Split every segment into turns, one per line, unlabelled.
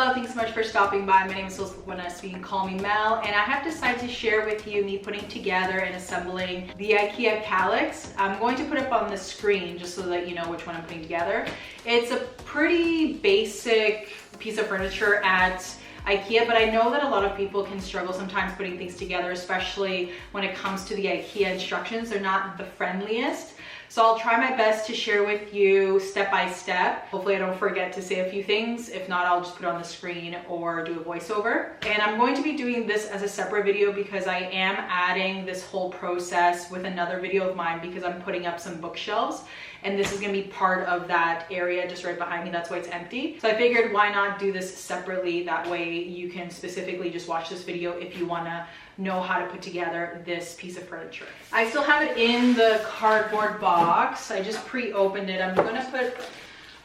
Hello, thanks so much for stopping by. My name is Milsbo, you can call me Mel, and I have decided to share with you me putting together and assembling the IKEA Kallax. I'm going to put it up on the screen just so that you know which one I'm putting together. It's a pretty basic piece of furniture at IKEA, but I know that a lot of people can struggle sometimes putting things together, especially when it comes to the IKEA instructions. They're not the friendliest. So I'll try my best to share with you step by step. Hopefully I don't forget to say a few things. If not, I'll just put it on the screen or do a voiceover. And I'm going to be doing this as a separate video because I am adding this whole process with another video of mine because I'm putting up some bookshelves. And this is gonna be part of that area just right behind me. That's why it's empty. So I figured why not do this separately? That way you can specifically just watch this video if you wanna know how to put together this piece of furniture. I still have it in the cardboard box. I just pre-opened it. I'm gonna put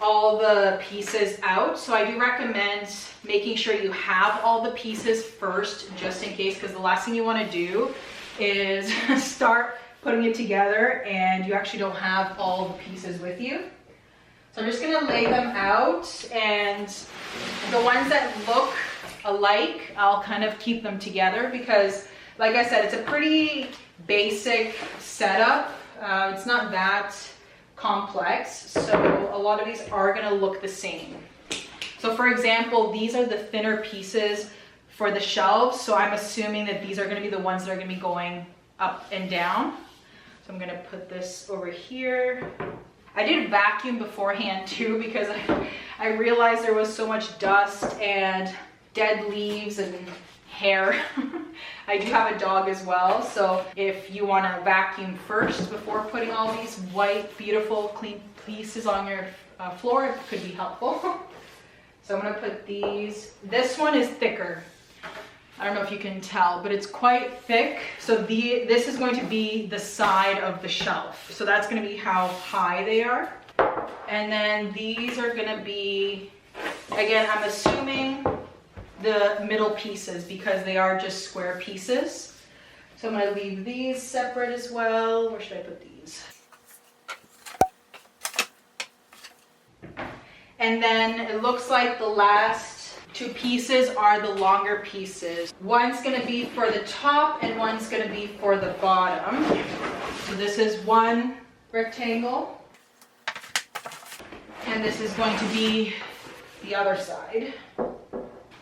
all the pieces out. So I do recommend making sure you have all the pieces first, just in case, because the last thing you wanna do is start putting it together and you actually don't have all the pieces with you. So I'm just gonna lay them out, and the ones that look alike, I'll kind of keep them together because, like I said, it's a pretty basic setup. It's not that complex, so a lot of these are gonna look the same. So for example, these are the thinner pieces for the shelves, so I'm assuming that these are gonna be the ones that are gonna be going up and down. So I'm gonna put this over here. I did vacuum beforehand too because I realized there was so much dust and dead leaves and hair. I do have a dog as well, so if you want to vacuum first before putting all these white, beautiful, clean pieces on your floor, it could be helpful. So I'm going to put these. This one is thicker. I don't know if you can tell, but it's quite thick. So this is going to be the side of the shelf. So that's going to be how high they are. And then these are going to be, again, I'm assuming the middle pieces because they are just square pieces. So I'm going to leave these separate as well. Where should I put these? And then it looks like the last two pieces are the longer pieces. One's going to be for the top and one's going to be for the bottom. So this is one rectangle and this is going to be the other side.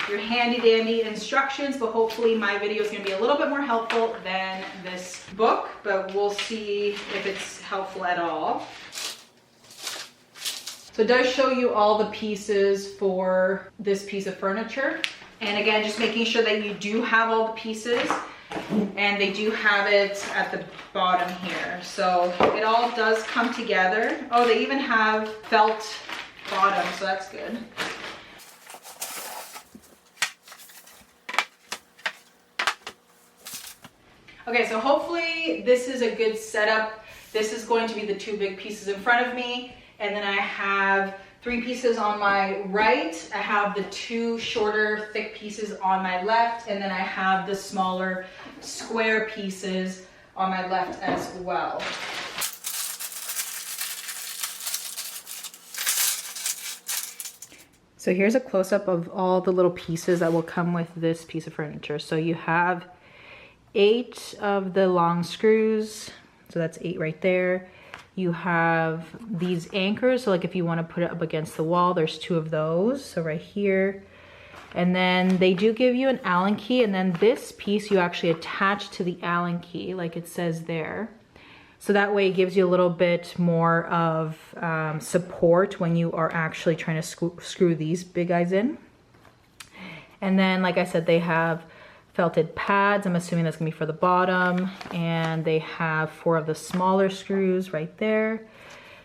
Your handy dandy instructions, but hopefully my video is going to be a little bit more helpful than this book, but we'll see if it's helpful at all. So it does show you all the pieces for this piece of furniture. And again, just making sure that you do have all the pieces, and they do have it at the bottom here. So it all does come together. Oh, they even have felt bottom, so that's good. Okay, so hopefully this is a good setup. This is going to be the two big pieces in front of me. And then I have three pieces on my right. I have the two shorter, thick pieces on my left. And then I have the smaller square pieces on my left as well. So here's a close-up of all the little pieces that will come with this piece of furniture. So you have 8 of the long screws. So that's 8 right there. You have these anchors, so like if you want to put it up against the wall, there's 2 of those, so right here. And then they do give you an Allen key, and then this piece you actually attach to the Allen key, like it says there. So that way it gives you a little bit more of support when you are actually trying to screw these big guys in. And then, like I said, they have felted pads. I'm assuming that's gonna be for the bottom, and they have 4 of the smaller screws right there.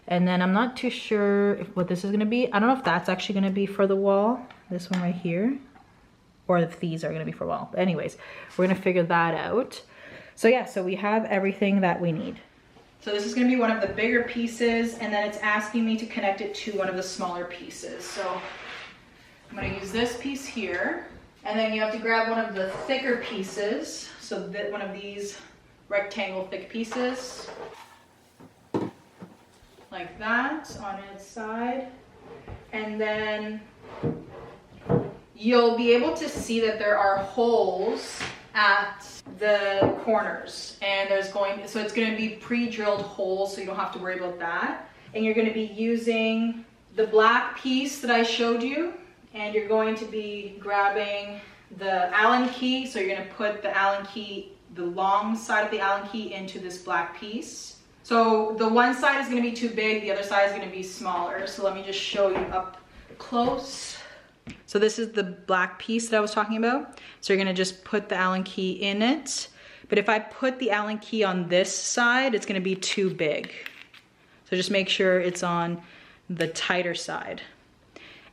And then I'm not too sure what this is gonna be. I don't know if that's actually gonna be for the wall, this one right here, or if these are gonna be for wall. But anyways, we're gonna figure that out. So yeah, so we have everything that we need. So this is gonna be one of the bigger pieces, and then it's asking me to connect it to one of the smaller pieces. So I'm gonna use this piece here. And then you have to grab one of the thicker pieces, so that one of these rectangle thick pieces, like that on its side. And then you'll be able to see that there are holes at the corners, and so it's going to be pre-drilled holes, so you don't have to worry about that. And you're going to be using the black piece that I showed you, and you're going to be grabbing the Allen key. So you're going to put the Allen key, the long side of the Allen key, into this black piece. So the one side is going to be too big, the other side is going to be smaller. So let me just show you up close. So this is the black piece that I was talking about. So you're going to just put the Allen key in it. But if I put the Allen key on this side, it's going to be too big. So just make sure it's on the tighter side.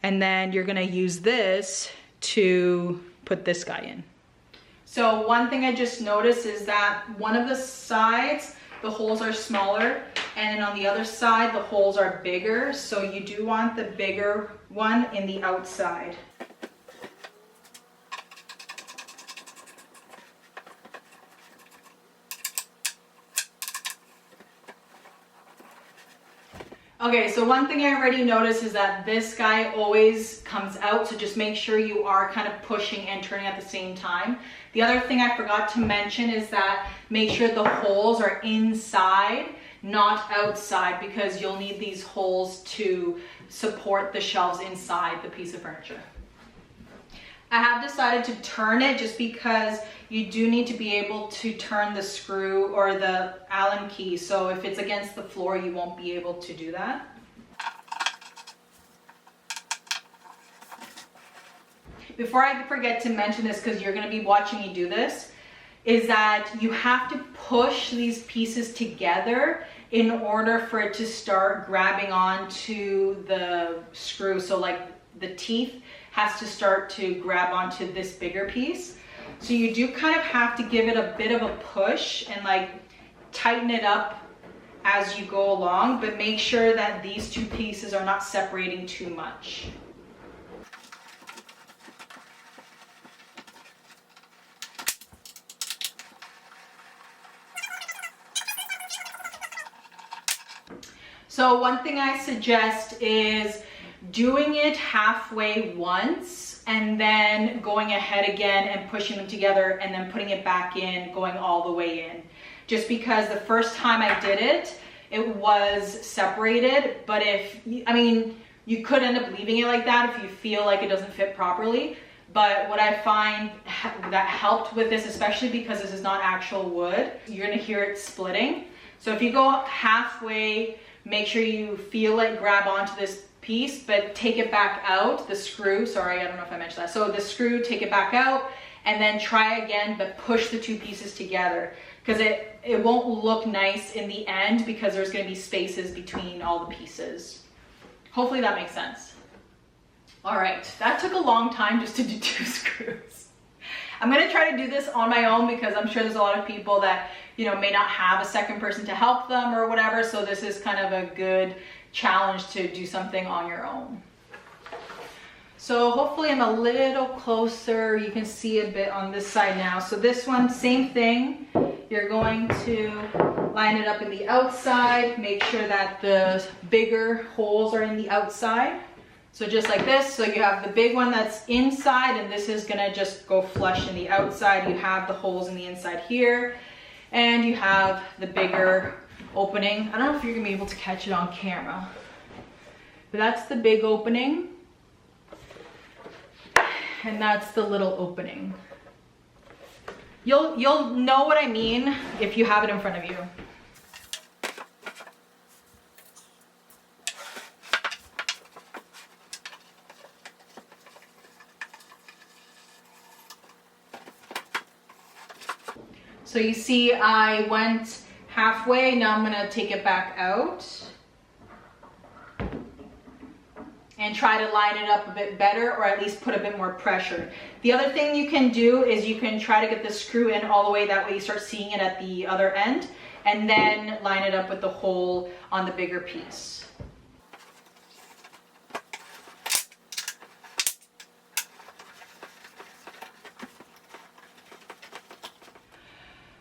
And then you're going to use this to put this guy in. So one thing I just noticed is that one of the sides, the holes are smaller, and then on the other side, the holes are bigger. So you do want the bigger one in the outside. Okay, so one thing I already noticed is that this guy always comes out, so just make sure you are kind of pushing and turning at the same time. The other thing I forgot to mention is that make sure the holes are inside, not outside, because you'll need these holes to support the shelves inside the piece of furniture. I have decided to turn it just because you do need to be able to turn the screw or the Allen key. So if it's against the floor, you won't be able to do that. Before I forget to mention this, because you're going to be watching me do this, is that you have to push these pieces together in order for it to start grabbing onto the screw. So like the teeth has to start to grab onto this bigger piece. So you do kind of have to give it a bit of a push and like tighten it up as you go along, but make sure that these two pieces are not separating too much. So one thing I suggest is doing it halfway once and then going ahead again and pushing them together and then putting it back in, going all the way in. Just because the first time I did it, it was separated, but you could end up leaving it like that if you feel like it doesn't fit properly. But what I find that helped with this, especially because this is not actual wood, you're gonna hear it splitting. So if you go halfway, make sure you feel it grab onto this piece, but take it back out, the screw, sorry, I don't know if I mentioned that. So the screw, take it back out, and then try again, but push the two pieces together, because it won't look nice in the end because there's gonna be spaces between all the pieces. Hopefully that makes sense. All right, that took a long time just to do 2 screws. I'm gonna try to do this on my own because I'm sure there's a lot of people that, may not have a second person to help them or whatever. So this is kind of a good challenge to do something on your own. So hopefully I'm a little closer. You can see a bit on this side now. So this one, same thing. You're going to line it up in the outside. Make sure that the bigger holes are in the outside. So just like this. So you have the big one that's inside, and this is gonna just go flush in the outside. You have the holes in the inside here, and you have the bigger opening. I don't know if you're gonna be able to catch it on camera, but that's the big opening, and that's the little opening. You'll know what I mean if you have it in front of you. So you see I went halfway, now I'm gonna take it back out and try to line it up a bit better, or at least put a bit more pressure. The other thing you can do is you can try to get the screw in all the way, that way you start seeing it at the other end, and then line it up with the hole on the bigger piece.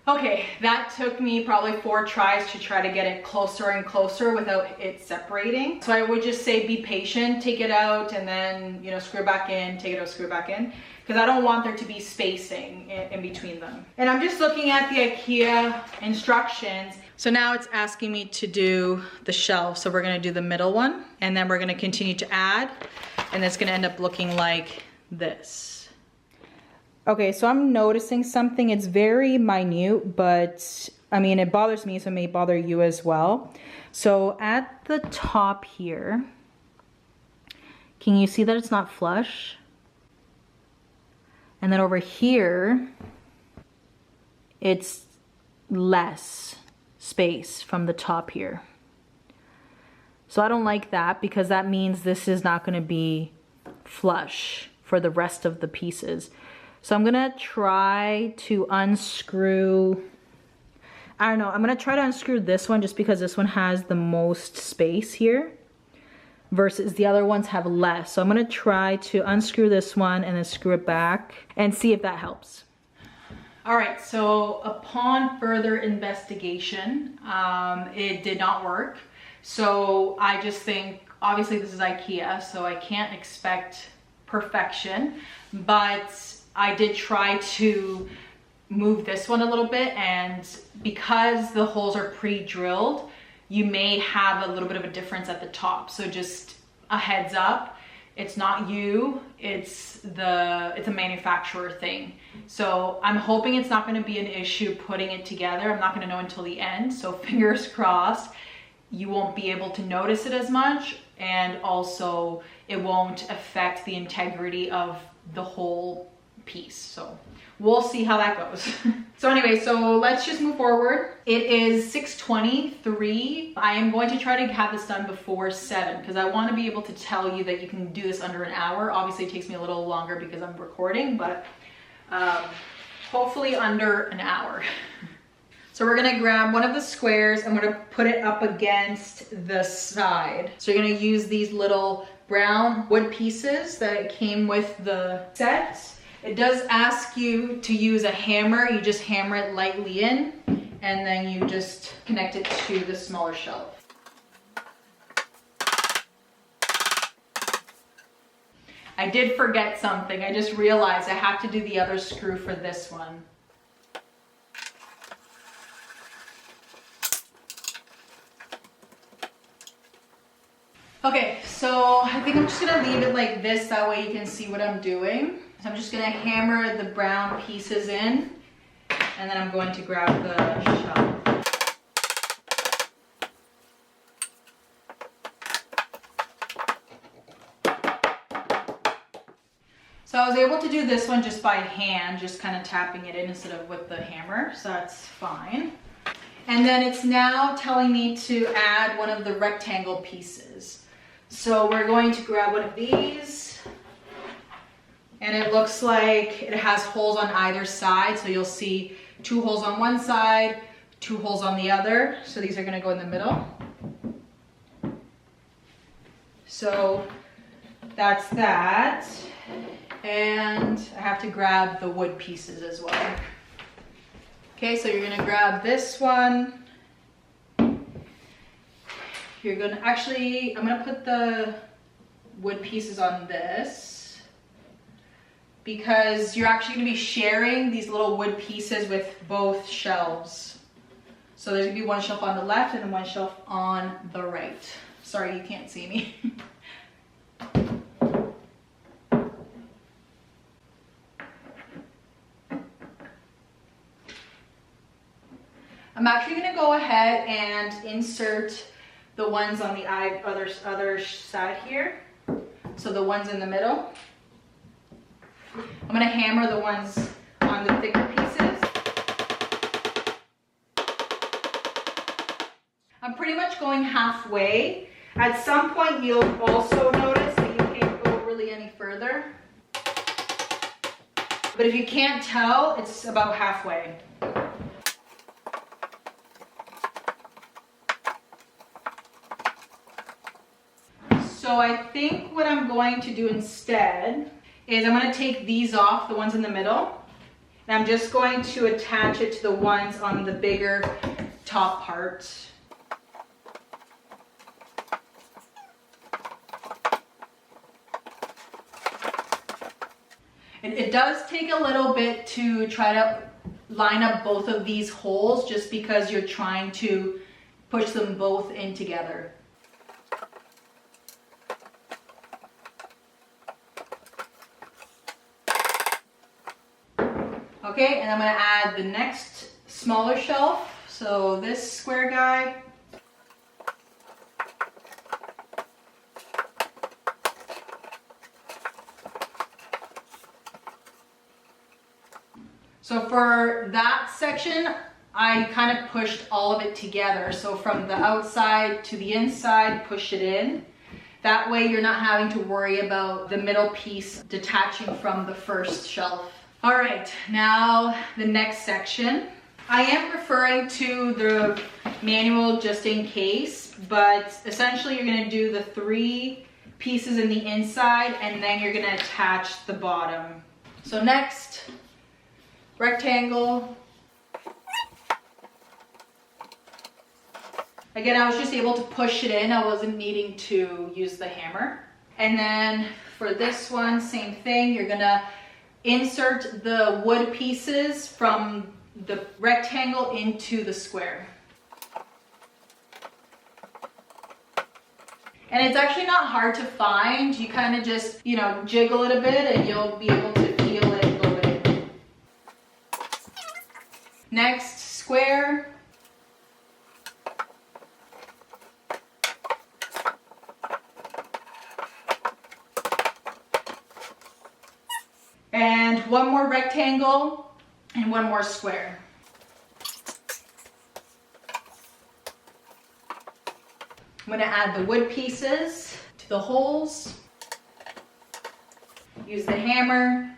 Okay, that took me probably 4 tries to try to get it closer and closer without it separating. So I would just say be patient, take it out and then, you know, screw it back in, take it out, screw it back in, because I don't want there to be spacing in between them. And I'm just looking at the IKEA instructions. So now it's asking me to do the shelf. So we're gonna do the middle one and then we're gonna continue to add, and it's gonna end up looking like this. Okay, so I'm noticing something. It's very minute, but I mean, it bothers me, so it may bother you as well. So at the top here, can you see that it's not flush? And then over here, it's less space from the top here. So I don't like that because that means this is not gonna be flush for the rest of the pieces. So I'm gonna try to unscrew, I don't know, I'm gonna try to unscrew this one just because this one has the most space here versus the other ones have less. So I'm gonna try to unscrew this one and then screw it back and see if that helps. All right, so upon further investigation, it did not work. So I just think, obviously this is IKEA, so I can't expect perfection, but I did try to move this one a little bit, and because the holes are pre-drilled, you may have a little bit of a difference at the top. So just a heads up, it's not you, it's a manufacturer thing. So I'm hoping it's not gonna be an issue putting it together. I'm not gonna know until the end, so fingers crossed. You won't be able to notice it as much, and also it won't affect the integrity of the whole piece. So we'll see how that goes. So anyway, so let's just move forward. It is 6:23. I am going to try to have this done before 7 because I want to be able to tell you that you can do this under an hour. Obviously it takes me a little longer because I'm recording, but hopefully under an hour. So we're gonna grab one of the squares. I'm gonna put it up against the side. So you're gonna use these little brown wood pieces that came with the set. It does ask you to use a hammer. You just hammer it lightly in, and then you just connect it to the smaller shelf. I did forget something. I just realized I have to do the other screw for this one. Okay, so I think I'm just gonna leave it like this, that way you can see what I'm doing. So I'm just gonna hammer the brown pieces in, and then I'm going to grab the shelf. So I was able to do this one just by hand, just kind of tapping it in instead of with the hammer, so that's fine. And then it's now telling me to add one of the rectangle pieces. So we're going to grab one of these, and it looks like it has holes on either side. So you'll see 2 holes on one side, 2 holes on the other. So these are gonna go in the middle. So that's that. And I have to grab the wood pieces as well. Okay, so you're gonna grab this one. You're gonna, actually, I'm gonna put the wood pieces on this because you're actually gonna be sharing these little wood pieces with both shelves. So there's gonna be one shelf on the left and then one shelf on the right. Sorry, you can't see me. I'm actually gonna go ahead and insert the ones on the other side here. So the ones in the middle. I'm gonna hammer the ones on the thicker pieces. I'm pretty much going halfway. At some point you'll also notice that you can't go really any further. But if you can't tell, it's about halfway. So I think what I'm going to do instead is I'm going to take these off, the ones in the middle, And I'm just going to attach it to the ones on the bigger top part. It does take a little bit to try to line up both of these holes just because you're trying to push them both in together. Okay, and I'm going to add the next smaller shelf. So this square guy. So for that section, I kind of pushed all of it together. So from the outside to the inside, push it in. That way you're not having to worry about the middle piece detaching from the first shelf. All right, now the next section. I am referring to the manual just in case, but essentially you're gonna do the 3 pieces in the inside and then you're gonna attach the bottom. So next, rectangle. Again, I was just able to push it in. I wasn't needing to use the hammer. And then for this one, same thing. You're gonna insert the wood pieces from the rectangle into the square. And it's actually not hard to find. You kind of just, jiggle it a bit and you'll be able to feel it go in. Next, square. And one more rectangle and one more square. I'm going to add the wood pieces to the holes. Use the hammer.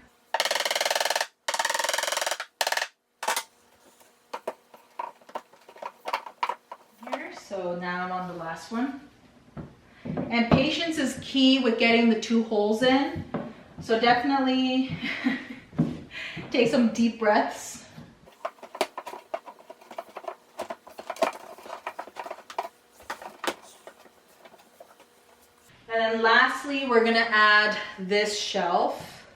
Here, so now I'm on the last one. And patience is key with getting the 2 holes in. So definitely take some deep breaths. And then lastly, we're gonna add this shelf.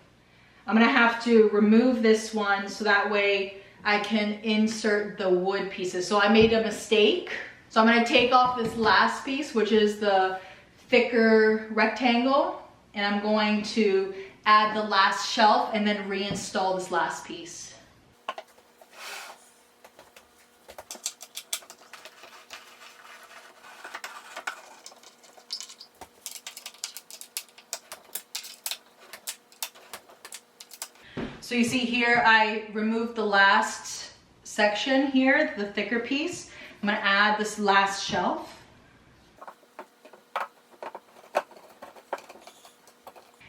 I'm gonna have to remove this one so that way I can insert the wood pieces. So I made a mistake. So I'm gonna take off this last piece, which is the thicker rectangle, and I'm going to add the last shelf and then reinstall this last piece. So you see here, I removed the last section here, the thicker piece. I'm gonna add this last shelf.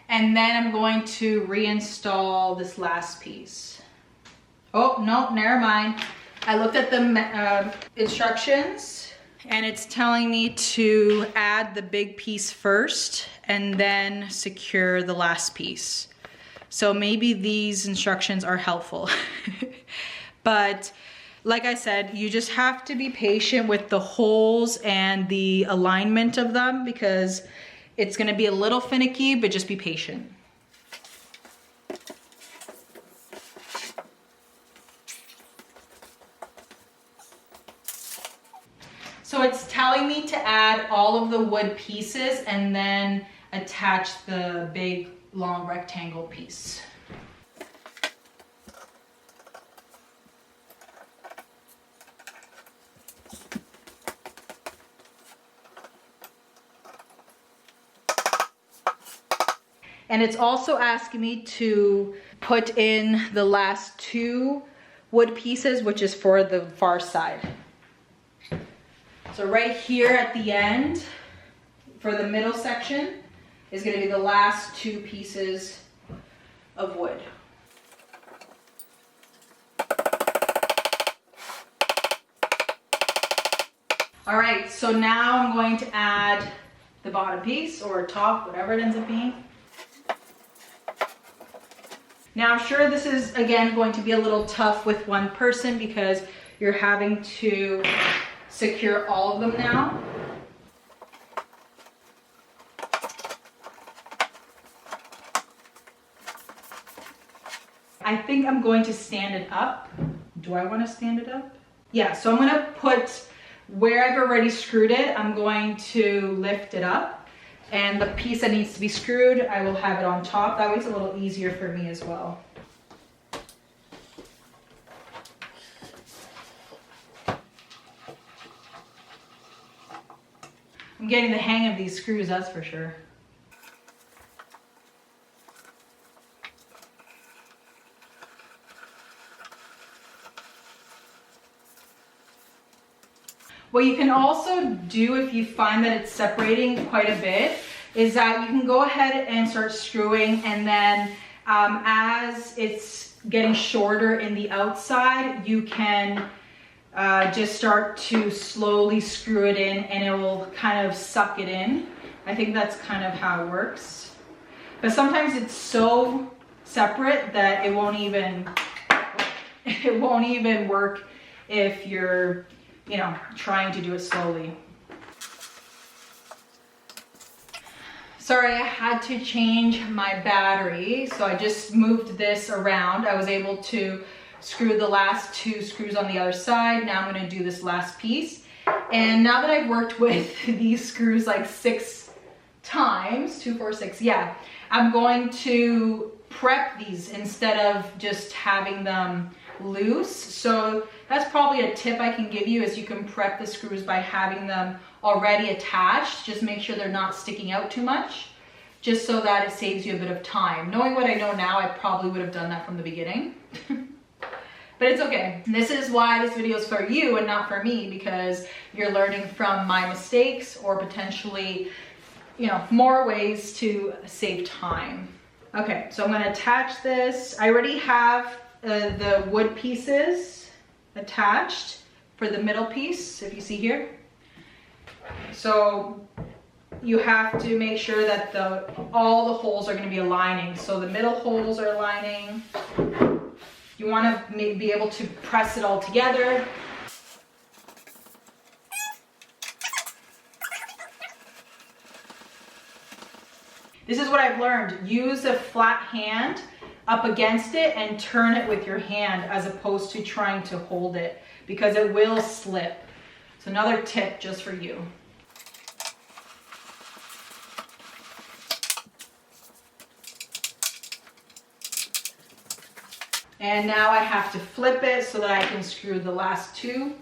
And then I'm going to reinstall this last piece. Oh, no, never mind. I looked at the instructions and it's telling me to add the big piece first and then secure the last piece. So maybe these instructions are helpful. But like I said, you just have to be patient with the holes and the alignment of them because it's gonna be a little finicky, but just be patient. So it's telling me to add all of the wood pieces and then attach the big long rectangle piece. And it's also asking me to put in the last 2 wood pieces, which is for the far side. So right here at the end, for the middle section, is going to be the last 2 pieces of wood. All right, so now I'm going to add the bottom piece or top, whatever it ends up being. Now I'm sure this is, again, going to be a little tough with one person because you're having to secure all of them now. I think I'm going to stand it up. Do I want to stand it up? Yeah, so I'm gonna put, where I've already screwed it, I'm going to lift it up. And the piece that needs to be screwed, I will have it on top. That way it's a little easier for me as well. I'm getting the hang of these screws, that's for sure. What you can also do if you find that it's separating quite a bit is that you can go ahead and start screwing, and then as it's getting shorter in the outside, you can just start to slowly screw it in and it will kind of suck it in. I think that's kind of how it works. But sometimes it's so separate that it won't even work if you're, you know, trying to do it slowly. Sorry, I had to change my battery, so I just moved this around. I was able to screw the last 2 screws on the other side. Now I'm going to do this last piece. And now that I've worked with these screws like 6 times, 2, 4, 6, yeah, I'm going to prep these instead of just having them loose. So that's probably a tip I can give you, is you can prep the screws by having them already attached. Just make sure they're not sticking out too much, just so that it saves you a bit of time. Knowing what I know now, I probably would have done that from the beginning. But it's okay. This is why this video is for you and not for me, because you're learning from my mistakes or potentially, you know, more ways to save time. Okay, so I'm gonna attach this. I already have the wood pieces attached for the middle piece, if you see here. So you have to make sure that all the holes are going to be aligning. So the middle holes are aligning. You want to be able to press it all together. This is what I've learned. Use a flat hand up against it and turn it with your hand as opposed to trying to hold it, because it will slip. So another tip just for you. And now I have to flip it so that I can screw the last 2.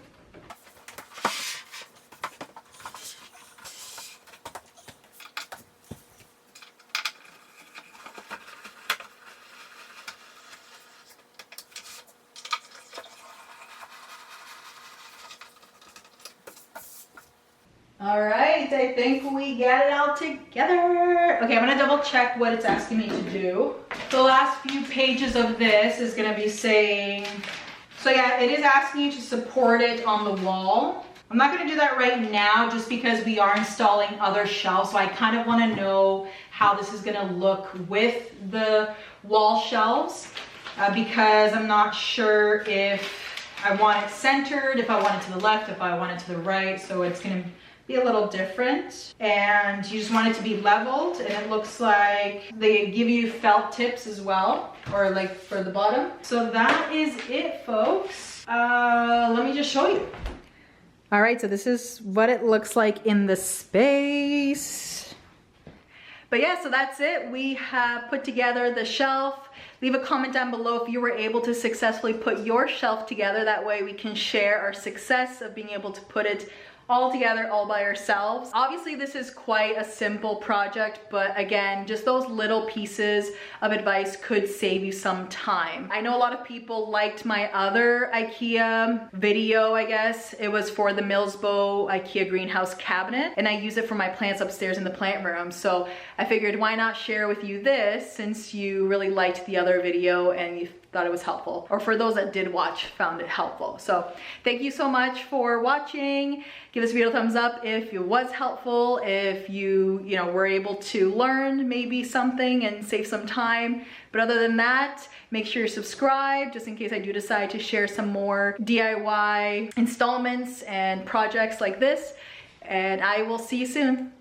All right, I think we get it all together. Okay, I'm gonna double check what it's asking me to do. The last few pages of this is gonna be saying, so yeah, it is asking you to support it on the wall. I'm not gonna do that right now just because we are installing other shelves, so I kind of wanna know how this is gonna look with the wall shelves because I'm not sure if I want it centered, if I want it to the left, if I want it to the right, so it's gonna be a little different. And you just want it to be leveled, and it looks like they give you felt tips as well, or like for the bottom. So that is it, folks. Let me just show you. All right, so this is what it looks like in the space. But yeah, so that's it. We have put together the shelf. Leave a comment down below if you were able to successfully put your shelf together. That way we can share our success of being able to put it all together, all by ourselves. Obviously this is quite a simple project, but again, just those little pieces of advice could save you some time. I know a lot of people liked my other IKEA video, I guess. It was for the Milsbo IKEA greenhouse cabinet, and I use it for my plants upstairs in the plant room. So I figured why not share with you this, since you really liked the other video and you thought it was helpful, or for those that did watch found it helpful. So thank you so much for watching. Give this video a thumbs up if it was helpful, if you were able to learn maybe something and save some time. But other than that, make sure you're subscribed just in case I do decide to share some more DIY installments and projects like this. And I will see you soon.